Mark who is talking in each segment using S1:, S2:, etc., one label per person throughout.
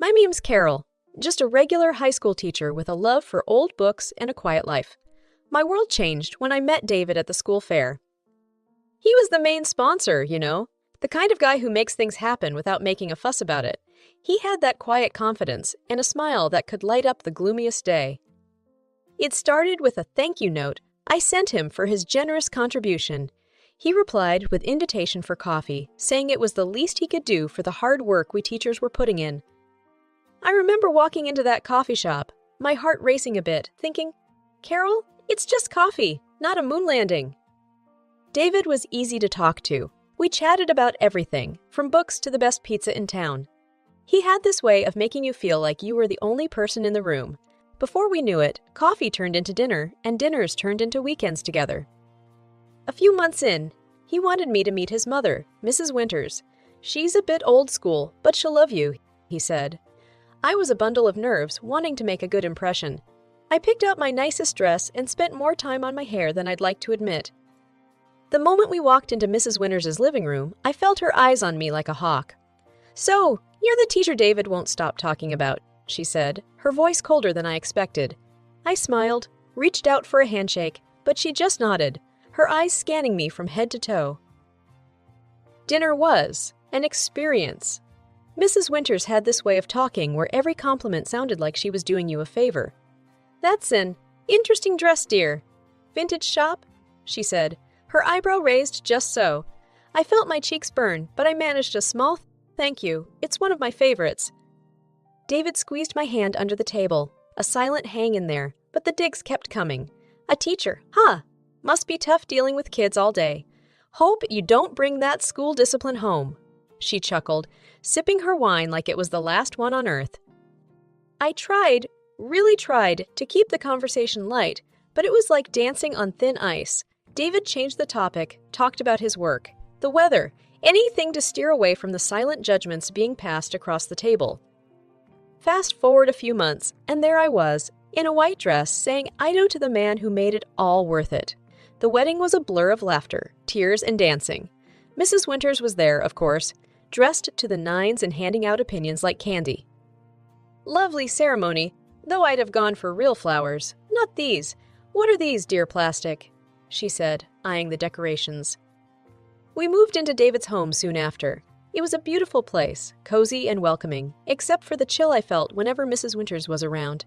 S1: My name's Carol, just a regular high school teacher with a love for old books and a quiet life. My world changed when I met David at the school fair. He was the main sponsor, the kind of guy who makes things happen without making a fuss about it. He had that quiet confidence and a smile that could light up the gloomiest day. It started with a thank you note I sent him for his generous contribution. He replied with invitation for coffee, saying it was the least he could do for the hard work we teachers were putting in. I remember walking into that coffee shop, my heart racing a bit, thinking, Carol, it's just coffee, not a moon landing. David was easy to talk to. We chatted about everything, from books to the best pizza in town. He had this way of making you feel like you were the only person in the room. Before we knew it, coffee turned into dinner, and dinners turned into weekends together. A few months in, he wanted me to meet his mother, Mrs. Winters. She's a bit old school, but she'll love you, he said. I was a bundle of nerves, wanting to make a good impression. I picked out my nicest dress and spent more time on my hair than I'd like to admit. The moment we walked into Mrs. Winters' living room, I felt her eyes on me like a hawk. So, you're the teacher David won't stop talking about, she said, her voice colder than I expected. I smiled, reached out for a handshake, but she just nodded, her eyes scanning me from head to toe. Dinner was an experience. Mrs. Winters had this way of talking where every compliment sounded like she was doing you a favor. That's an interesting dress, dear. Vintage shop? She said, her eyebrow raised just so. I felt my cheeks burn, but I managed a small thank you. It's one of my favorites. David squeezed my hand under the table, a silent hang in there, but the digs kept coming. A teacher, huh? Must be tough dealing with kids all day. Hope you don't bring that school discipline home. She chuckled, sipping her wine like it was the last one on earth. I really tried, to keep the conversation light, but it was like dancing on thin ice. David changed the topic, talked about his work, the weather, anything to steer away from the silent judgments being passed across the table. Fast forward a few months, and there I was, in a white dress, saying I do to the man who made it all worth it. The wedding was a blur of laughter, tears, and dancing. Mrs. Winters was there, of course, dressed to the nines and handing out opinions like candy. Lovely ceremony, though I'd have gone for real flowers. Not these. What are these, dear plastic? She said, eyeing the decorations. We moved into David's home soon after. It was a beautiful place, cozy and welcoming, except for the chill I felt whenever Mrs. Winters was around.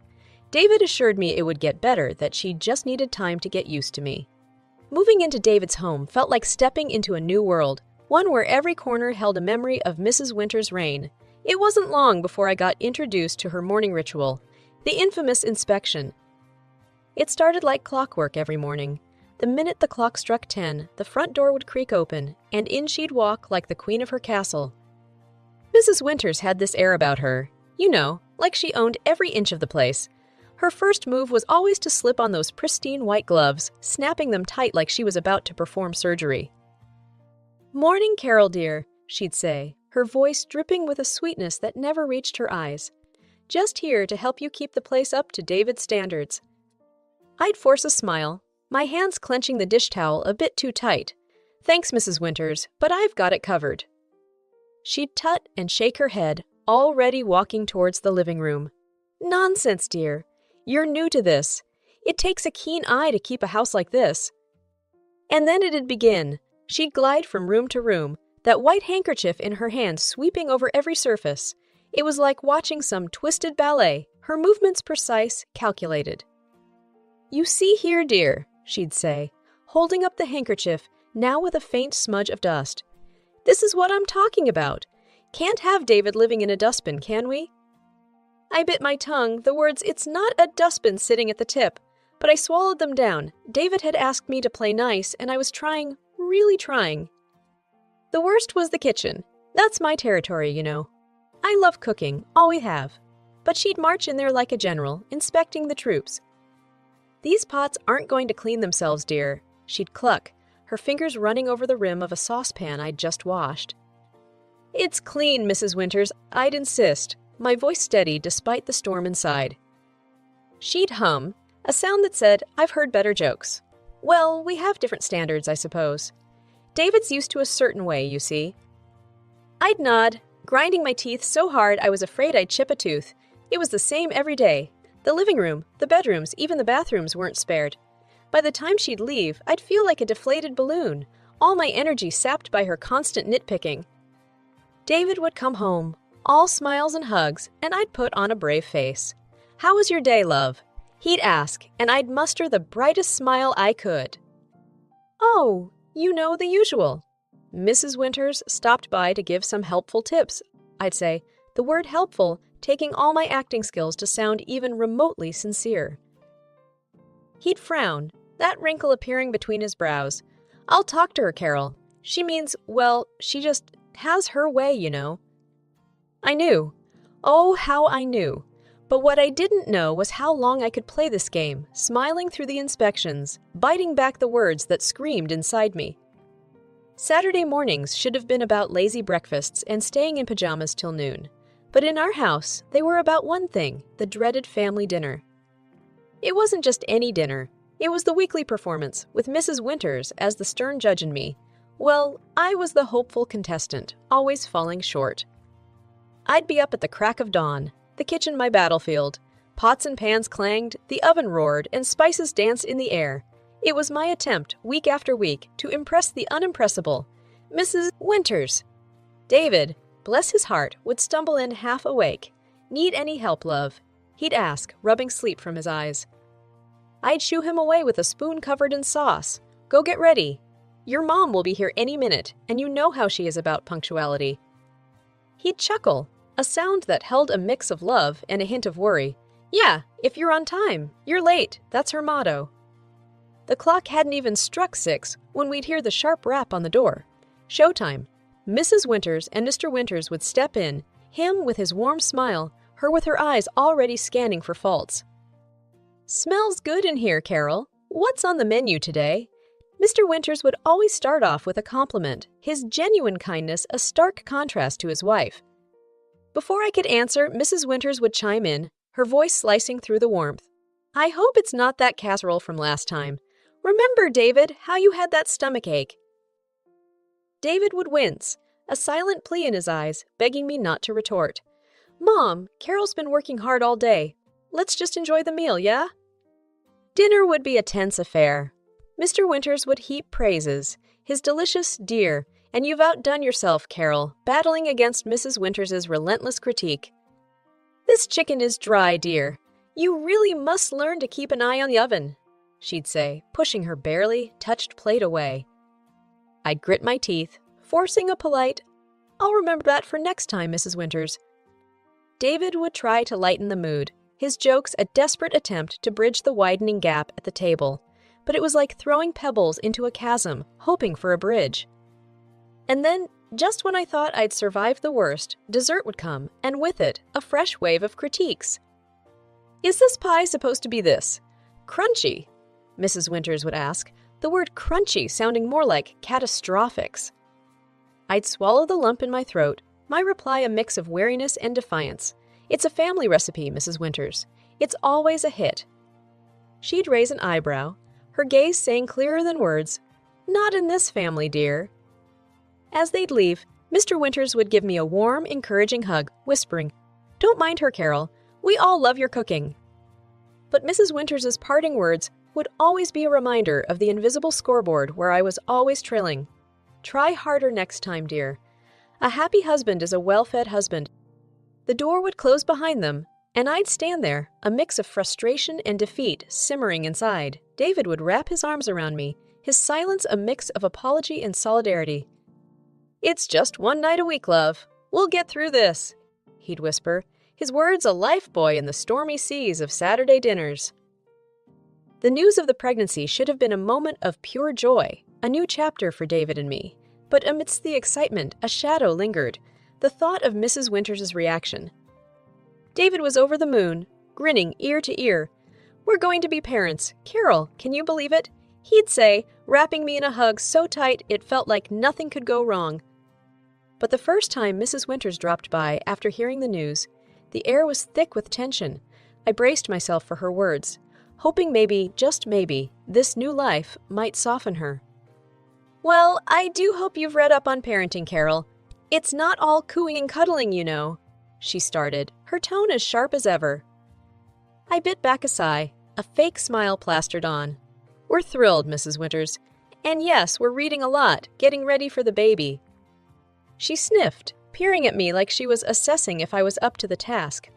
S1: David assured me it would get better, that she just needed time to get used to me. Moving into David's home felt like stepping into a new world, one where every corner held a memory of Mrs. Winters' reign. It wasn't long before I got introduced to her morning ritual, the infamous inspection. It started like clockwork every morning. The minute the clock struck 10, the front door would creak open, and in she'd walk like the queen of her castle. Mrs. Winters had this air about her, like she owned every inch of the place. Her first move was always to slip on those pristine white gloves, snapping them tight like she was about to perform surgery. "Morning, Carol dear," she'd say, her voice dripping with a sweetness that never reached her eyes. "Just here to help you keep the place up to David's standards." I'd force a smile, my hands clenching the dish towel a bit too tight. "Thanks, Mrs. Winters, but I've got it covered." She'd tut and shake her head, already walking towards the living room. "Nonsense, dear. You're new to this. It takes a keen eye to keep a house like this." And then it'd begin. She'd glide from room to room, that white handkerchief in her hand sweeping over every surface. It was like watching some twisted ballet, her movements precise, calculated. "You see here, dear," she'd say, holding up the handkerchief, now with a faint smudge of dust. "This is what I'm talking about. Can't have David living in a dustbin, can we?" I bit my tongue, the words, "It's not a dustbin," sitting at the tip, but I swallowed them down. David had asked me to play nice, and I was trying, really trying. The worst was the kitchen. That's my territory, I love cooking, always have. But she'd march in there like a general, inspecting the troops. "These pots aren't going to clean themselves, dear," she'd cluck, her fingers running over the rim of a saucepan I'd just washed. "It's clean, Mrs. Winters, I'd insist," my voice steady despite the storm inside. She'd hum, a sound that said, "I've heard better jokes." Well, we have different standards, I suppose. David's used to a certain way, you see. I'd nod, grinding my teeth so hard I was afraid I'd chip a tooth. It was the same every day. The living room, the bedrooms, even the bathrooms weren't spared. By the time she'd leave, I'd feel like a deflated balloon, all my energy sapped by her constant nitpicking. David would come home, all smiles and hugs, and I'd put on a brave face. "How was your day, love?" He'd ask, and I'd muster the brightest smile I could. "Oh, you know the usual." Mrs. Winters stopped by to give some helpful tips. I'd say, the word helpful taking all my acting skills to sound even remotely sincere. He'd frown, that wrinkle appearing between his brows. "I'll talk to her, Carol. She means, well, she just has her way, you know." I knew. Oh, how I knew. But what I didn't know was how long I could play this game, smiling through the inspections, biting back the words that screamed inside me. Saturday mornings should have been about lazy breakfasts and staying in pajamas till noon. But in our house, they were about one thing, the dreaded family dinner. It wasn't just any dinner. It was the weekly performance, with Mrs. Winters as the stern judge and me. Well, I was the hopeful contestant, always falling short. I'd be up at the crack of dawn, the kitchen my battlefield. Pots and pans clanged, the oven roared, and spices danced in the air. It was my attempt, week after week, to impress the unimpressible, Mrs. Winters. David, bless his heart, would stumble in half awake. "Need any help, love?" He'd ask, rubbing sleep from his eyes. I'd shoo him away with a spoon covered in sauce. "Go get ready. Your mom will be here any minute, and you know how she is about punctuality." He'd chuckle, a sound that held a mix of love and a hint of worry. "Yeah, if you're on time. You're late. That's her motto." The clock hadn't even struck 6 when we'd hear the sharp rap on the door. Showtime. Mrs. Winters and Mr. Winters would step in, him with his warm smile, her with her eyes already scanning for faults. "Smells good in here, Carol. What's on the menu today?" Mr. Winters would always start off with a compliment, his genuine kindness a stark contrast to his wife. Before I could answer, Mrs. Winters would chime in, her voice slicing through the warmth. "I hope it's not that casserole from last time. Remember, David, how you had that stomach ache?" David would wince, a silent plea in his eyes, begging me not to retort. "Mom, Carol's been working hard all day. Let's just enjoy the meal, yeah?" Dinner would be a tense affair. Mr. Winters would heap praises, his delicious "dear," and "you've outdone yourself, Carol," battling against Mrs. Winters's relentless critique. "This chicken is dry, dear. You really must learn to keep an eye on the oven," she'd say, pushing her barely touched plate away. I'd grit my teeth, forcing a polite, "I'll remember that for next time, Mrs. Winters." David would try to lighten the mood, his jokes a desperate attempt to bridge the widening gap at the table, but it was like throwing pebbles into a chasm, hoping for a bridge. And then, just when I thought I'd survived the worst, dessert would come, and with it, a fresh wave of critiques. "Is this pie supposed to be this? Crunchy?" Mrs. Winters would ask, the word crunchy sounding more like catastrophics. I'd swallow the lump in my throat, my reply a mix of wariness and defiance. "It's a family recipe, Mrs. Winters. It's always a hit." She'd raise an eyebrow, her gaze saying clearer than words, "Not in this family, dear." As they'd leave, Mr. Winters would give me a warm, encouraging hug, whispering, "Don't mind her, Carol. We all love your cooking." But Mrs. Winters's parting words would always be a reminder of the invisible scoreboard where I was always trilling. "Try harder next time, dear." A happy husband is a well-fed husband. The door would close behind them, and I'd stand there, a mix of frustration and defeat simmering inside. David would wrap his arms around me, his silence a mix of apology and solidarity. "It's just one night a week, love. We'll get through this," he'd whisper, his words a lifebuoy in the stormy seas of Saturday dinners. The news of the pregnancy should have been a moment of pure joy, a new chapter for David and me. But amidst the excitement, a shadow lingered, the thought of Mrs. Winters's reaction. David was over the moon, grinning ear to ear. "We're going to be parents. Carol, can you believe it?" he'd say, wrapping me in a hug so tight it felt like nothing could go wrong. But the first time Mrs. Winters dropped by after hearing the news, the air was thick with tension. I braced myself for her words, hoping maybe, just maybe, this new life might soften her. "Well, I do hope you've read up on parenting, Carol. It's not all cooing and cuddling, you know, she started, her tone as sharp as ever. I bit back a sigh, a fake smile plastered on. We're thrilled, Mrs. Winters. And yes, we're reading a lot, getting ready for the baby. She sniffed, peering at me like she was assessing if I was up to the task.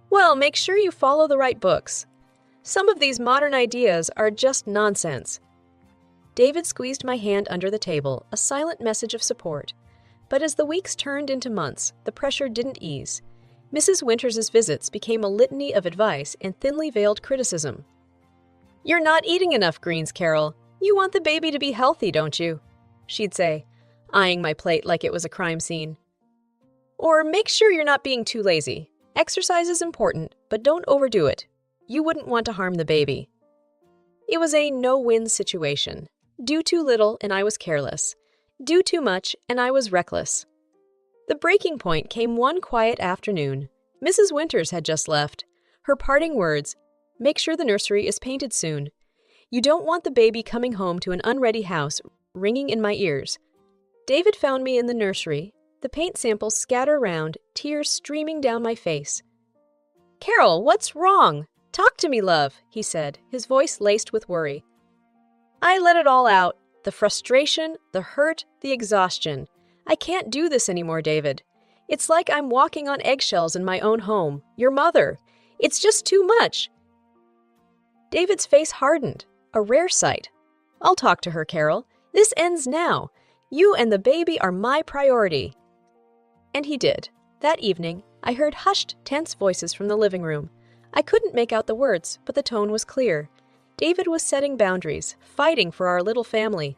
S1: Well, make sure you follow the right books. Some of these modern ideas are just nonsense. David squeezed my hand under the table, a silent message of support. But as the weeks turned into months, the pressure didn't ease. Mrs. Winters's visits became a litany of advice and thinly veiled criticism. You're not eating enough greens, Carol. You want the baby to be healthy, don't you? She'd say, eyeing my plate like it was a crime scene. Or make sure you're not being too lazy. Exercise is important, but don't overdo it. You wouldn't want to harm the baby. It was a no-win situation. Do too little and I was careless. Do too much and I was reckless. The breaking point came one quiet afternoon. Mrs. Winters had just left. Her parting words, make sure the nursery is painted soon. You don't want the baby coming home to an unready house, ringing in my ears. David found me in the nursery, the paint samples scatter around, tears streaming down my face. Carol, what's wrong? Talk to me, love, he said, his voice laced with worry. I let it all out. The frustration, the hurt, the exhaustion. I can't do this anymore, David. It's like I'm walking on eggshells in my own home, your mother. It's just too much. David's face hardened, a rare sight. I'll talk to her, Carol. This ends now. You and the baby are my priority. And he did. That evening, I heard hushed, tense voices from the living room. I couldn't make out the words, but the tone was clear. David was setting boundaries, fighting for our little family.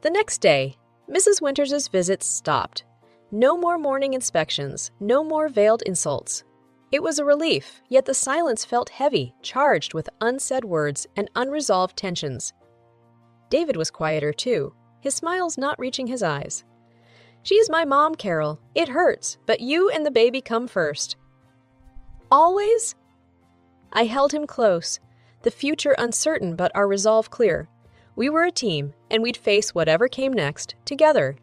S1: The next day, Mrs. Winters's visits stopped. No more morning inspections, no more veiled insults. It was a relief, yet the silence felt heavy, charged with unsaid words and unresolved tensions. David was quieter, too, his smiles not reaching his eyes. She's my mom, Carol. It hurts, but you and the baby come first. Always? I held him close, the future uncertain but our resolve clear. We were a team, and we'd face whatever came next, together.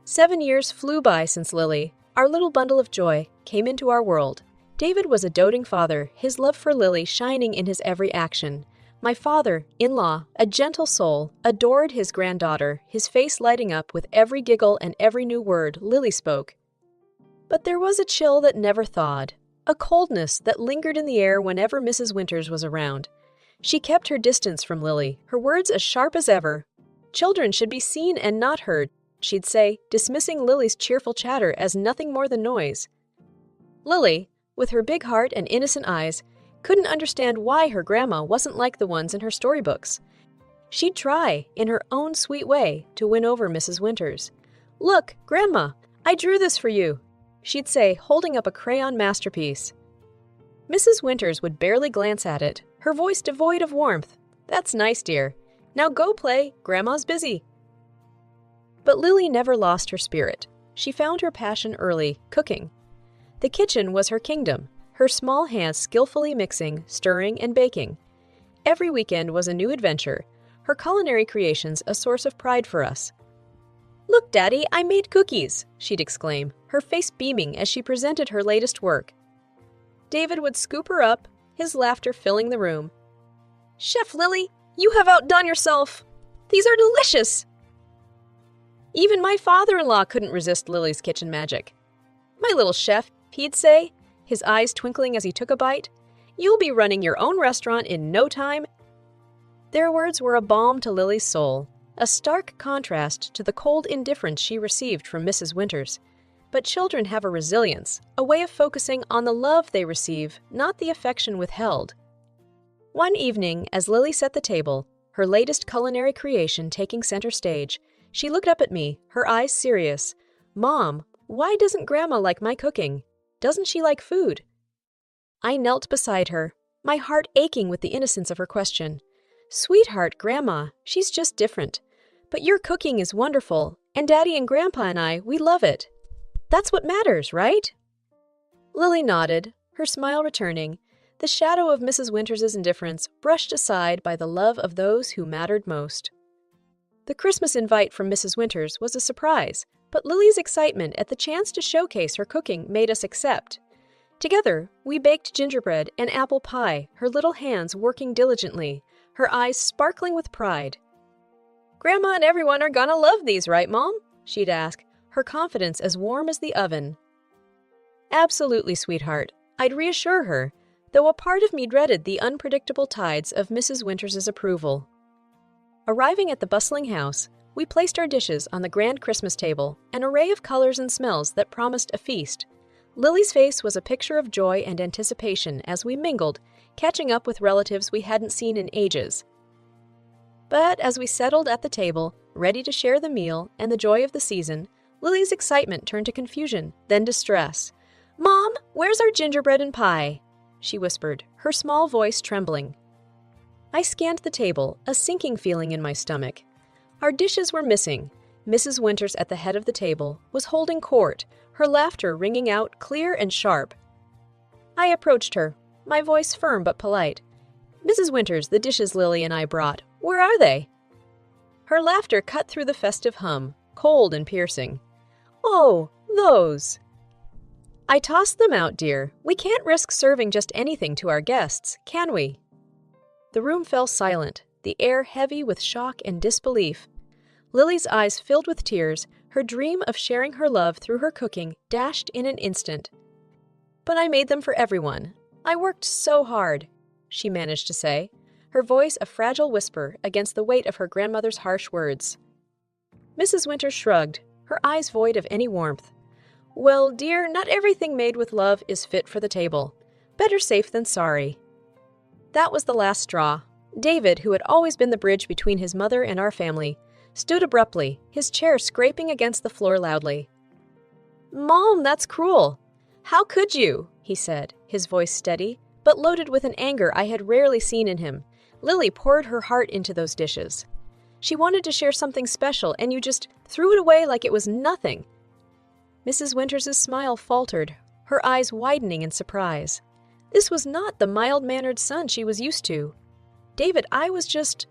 S1: 7 years flew by since Lily, our little bundle of joy, came into our world. David was a doting father, his love for Lily shining in his every action. My father-in-law, a gentle soul, adored his granddaughter, his face lighting up with every giggle and every new word Lily spoke. But there was a chill that never thawed, a coldness that lingered in the air whenever Mrs. Winters was around. She kept her distance from Lily, her words as sharp as ever. Children should be seen and not heard, she'd say, dismissing Lily's cheerful chatter as nothing more than noise. Lily, with her big heart and innocent eyes, couldn't understand why her grandma wasn't like the ones in her storybooks. She'd try, in her own sweet way, to win over Mrs. Winters. Look, Grandma, I drew this for you, she'd say, holding up a crayon masterpiece. Mrs. Winters would barely glance at it, her voice devoid of warmth. That's nice, dear. Now go play, Grandma's busy. But Lily never lost her spirit. She found her passion early, cooking. The kitchen was her kingdom, her small hands skillfully mixing, stirring, and baking. Every weekend was a new adventure, her culinary creations a source of pride for us. Look, Daddy, I made cookies, she'd exclaim, her face beaming as she presented her latest work. David would scoop her up, his laughter filling the room. Chef Lily, you have outdone yourself. These are delicious. Even my father-in-law couldn't resist Lily's kitchen magic. My little chef, he'd say, his eyes twinkling as he took a bite, you'll be running your own restaurant in no time. Their words were a balm to Lily's soul, a stark contrast to the cold indifference she received from Mrs. Winters. But children have a resilience, a way of focusing on the love they receive, not the affection withheld. One evening, as Lily set the table, her latest culinary creation taking center stage, she looked up at me, her eyes serious. Mom, why doesn't Grandma like my cooking? Doesn't she like food? I knelt beside her, my heart aching with the innocence of her question. Sweetheart, Grandma, she's just different. But your cooking is wonderful, and Daddy and Grandpa and I, we love it. That's what matters, right? Lily nodded, her smile returning, the shadow of Mrs. Winters's indifference brushed aside by the love of those who mattered most. The Christmas invite from Mrs. Winters was a surprise, but Lily's excitement at the chance to showcase her cooking made us accept. Together, we baked gingerbread and apple pie, her little hands working diligently, her eyes sparkling with pride. "Grandma and everyone are gonna love these, right, Mom?" she'd ask, her confidence as warm as the oven. "Absolutely, sweetheart," I'd reassure her, though a part of me dreaded the unpredictable tides of Mrs. Winters's approval. Arriving at the bustling house, we placed our dishes on the grand Christmas table, an array of colors and smells that promised a feast. Lily's face was a picture of joy and anticipation as we mingled, catching up with relatives we hadn't seen in ages. But as we settled at the table, ready to share the meal and the joy of the season, Lily's excitement turned to confusion, then distress. "Mom, where's our gingerbread and pie?" she whispered, her small voice trembling. I scanned the table, a sinking feeling in my stomach. Our dishes were missing. Mrs. Winters at the head of the table was holding court, her laughter ringing out clear and sharp. I approached her, my voice firm but polite. "Mrs. Winters, the dishes Lily and I brought, where are they?" Her laughter cut through the festive hum, cold and piercing. "Oh, those." "I tossed them out, dear. We can't risk serving just anything to our guests, can we?" The room fell silent, the air heavy with shock and disbelief. Lily's eyes filled with tears, her dream of sharing her love through her cooking dashed in an instant. "But I made them for everyone. I worked so hard," she managed to say, her voice a fragile whisper against the weight of her grandmother's harsh words. Mrs. Winters shrugged, her eyes void of any warmth. "Well, dear, not everything made with love is fit for the table. Better safe than sorry." That was the last straw. David, who had always been the bridge between his mother and our family, stood abruptly, his chair scraping against the floor loudly. "Mom, that's cruel. How could you?" he said, his voice steady, but loaded with an anger I had rarely seen in him. "Lily poured her heart into those dishes. She wanted to share something special, and you just threw it away like it was nothing." Mrs. Winters's smile faltered, her eyes widening in surprise. This was not the mild-mannered son she was used to. "David, I was just—"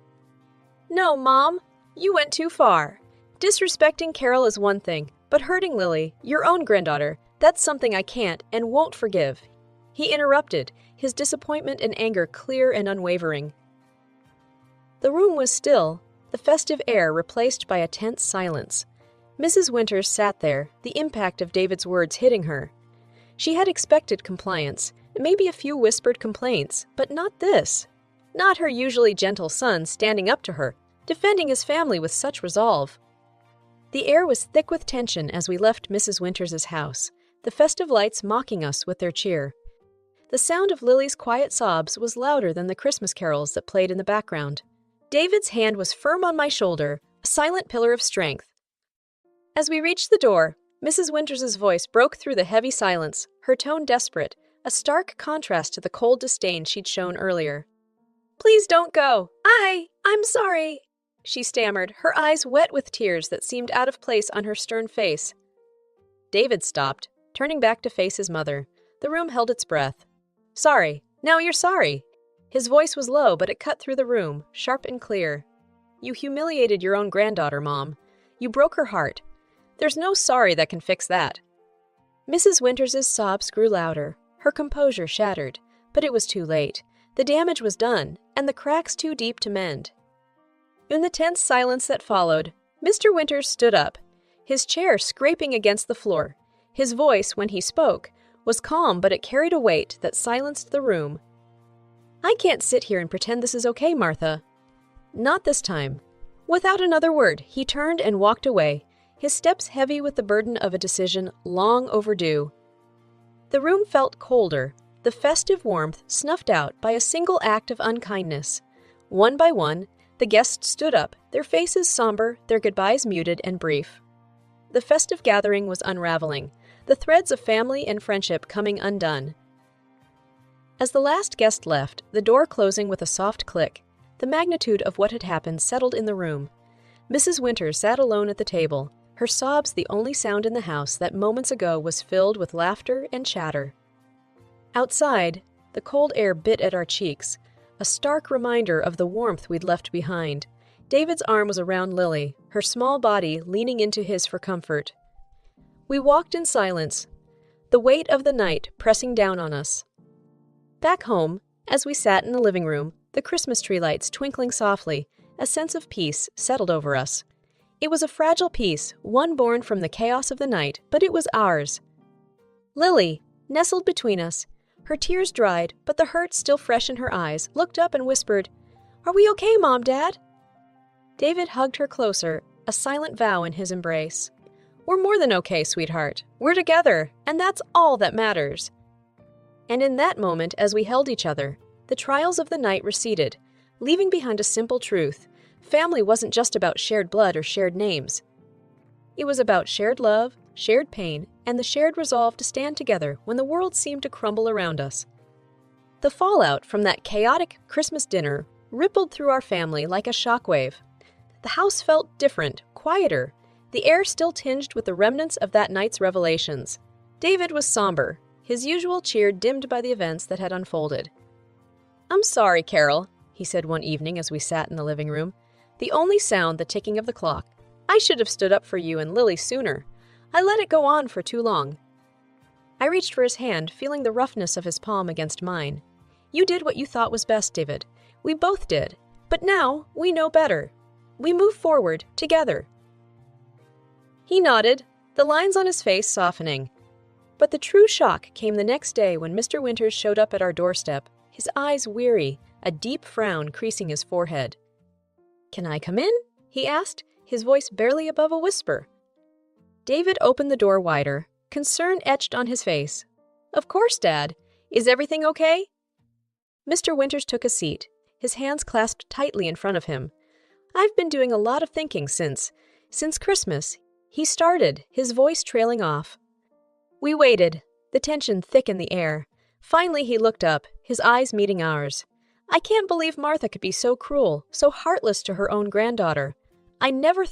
S1: "No, Mom, you went too far. Disrespecting Carol is one thing, but hurting Lily, your own granddaughter, that's something I can't and won't forgive." He interrupted, his disappointment and anger clear and unwavering. The room was still, the festive air replaced by a tense silence. Mrs. Winters sat there, the impact of David's words hitting her. She had expected compliance, maybe a few whispered complaints, but not this. Not her usually gentle son standing up to her, defending his family with such resolve. The air was thick with tension as we left Mrs. Winters's house, the festive lights mocking us with their cheer. The sound of Lily's quiet sobs was louder than the Christmas carols that played in the background. David's hand was firm on my shoulder, a silent pillar of strength. As we reached the door, Mrs. Winters's voice broke through the heavy silence, her tone desperate, a stark contrast to the cold disdain she'd shown earlier. "Please don't go. I'm sorry," she stammered, her eyes wet with tears that seemed out of place on her stern face. David stopped, turning back to face his mother. The room held its breath. "Sorry. Now you're sorry." His voice was low, but it cut through the room, sharp and clear. "You humiliated your own granddaughter, Mom. You broke her heart. There's no sorry that can fix that." Mrs. Winters's sobs grew louder, her composure shattered, but it was too late. The damage was done, and the cracks too deep to mend. In the tense silence that followed, Mr. Winters stood up, his chair scraping against the floor. His voice, when he spoke, was calm, but it carried a weight that silenced the room. "I can't sit here and pretend this is okay, Martha." "Not this time." Without another word, he turned and walked away, his steps heavy with the burden of a decision long overdue. The room felt colder, the festive warmth snuffed out by a single act of unkindness. One by one, the guests stood up, their faces somber, their goodbyes muted and brief. The festive gathering was unraveling, the threads of family and friendship coming undone. As the last guest left, the door closing with a soft click, the magnitude of what had happened settled in the room. Mrs. Winters sat alone at the table, her sobs the only sound in the house that moments ago was filled with laughter and chatter. Outside, the cold air bit at our cheeks, a stark reminder of the warmth we'd left behind. David's arm was around Lily, her small body leaning into his for comfort. We walked in silence, the weight of the night pressing down on us. Back home, as we sat in the living room, the Christmas tree lights twinkling softly, a sense of peace settled over us. It was a fragile peace, one born from the chaos of the night, but it was ours. Lily, nestled between us, her tears dried, but the hurt still fresh in her eyes, looked up and whispered, "Are we okay, Mom, Dad?" David hugged her closer, a silent vow in his embrace. "We're more than okay, sweetheart. We're together, and that's all that matters." And in that moment, as we held each other, the trials of the night receded, leaving behind a simple truth. Family wasn't just about shared blood or shared names. It was about shared love, shared pain, and the shared resolve to stand together when the world seemed to crumble around us. The fallout from that chaotic Christmas dinner rippled through our family like a shockwave. The house felt different, quieter, the air still tinged with the remnants of that night's revelations. David was somber, his usual cheer dimmed by the events that had unfolded. "I'm sorry, Carol," he said one evening as we sat in the living room, the only sound the ticking of the clock. "I should have stood up for you and Lily sooner. I let it go on for too long." I reached for his hand, feeling the roughness of his palm against mine. "You did what you thought was best, David. We both did. But now we know better. We move forward, together." He nodded, the lines on his face softening. But the true shock came the next day when Mr. Winters showed up at our doorstep, his eyes weary, a deep frown creasing his forehead. "Can I come in?" he asked, his voice barely above a whisper. David opened the door wider, concern etched on his face. "Of course, Dad. Is everything okay?" Mr. Winters took a seat, his hands clasped tightly in front of him. "I've been doing a lot of thinking since Christmas," he started, his voice trailing off. We waited, the tension thick in the air. Finally he looked up, his eyes meeting ours. "I can't believe Martha could be so cruel, so heartless to her own granddaughter. I never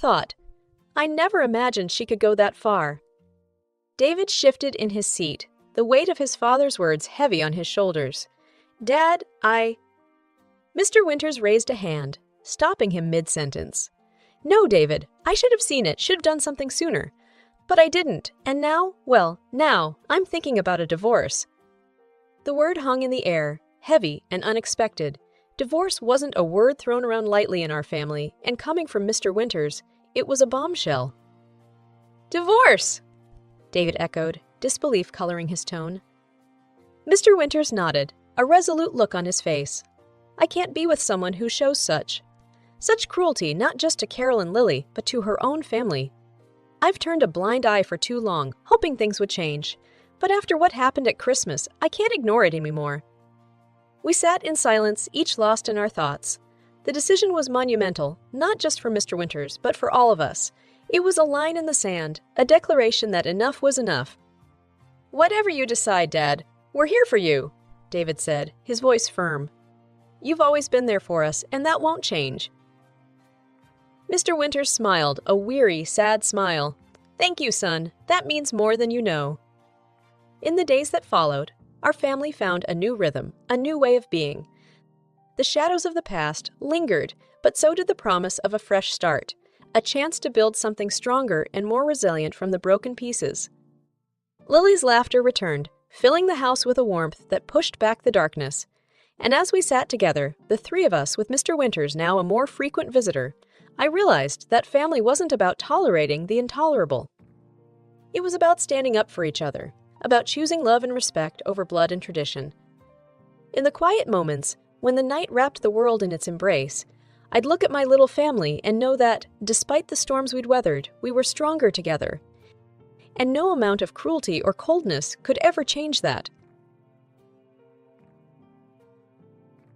S1: imagined she could go that far." David shifted in his seat, the weight of his father's words heavy on his shoulders. "Dad, Mr. Winters raised a hand, stopping him mid-sentence. "No, David, I should have seen it, should have done something sooner. But I didn't, and now I'm thinking about a divorce." The word hung in the air, heavy and unexpected. Divorce wasn't a word thrown around lightly in our family, and coming from Mr. Winters, it was a bombshell. "Divorce!" David echoed, disbelief coloring his tone. Mr. Winters nodded, a resolute look on his face. "I can't be with someone who shows such cruelty, not just to Carol and Lily, but to her own family. I've turned a blind eye for too long, hoping things would change. But after what happened at Christmas, I can't ignore it anymore." We sat in silence, each lost in our thoughts. The decision was monumental, not just for Mr. Winters, but for all of us. It was a line in the sand, a declaration that enough was enough. "Whatever you decide, Dad, we're here for you," David said, his voice firm. "You've always been there for us, and that won't change." Mr. Winters smiled, a weary, sad smile. "Thank you, son. That means more than you know." In the days that followed, our family found a new rhythm, a new way of being. The shadows of the past lingered, but so did the promise of a fresh start, a chance to build something stronger and more resilient from the broken pieces. Lily's laughter returned, filling the house with a warmth that pushed back the darkness. And as we sat together, the three of us with Mr. Winters now a more frequent visitor, I realized that family wasn't about tolerating the intolerable. It was about standing up for each other, about choosing love and respect over blood and tradition. In the quiet moments, when the night wrapped the world in its embrace, I'd look at my little family and know that, despite the storms we'd weathered, we were stronger together. And no amount of cruelty or coldness could ever change that.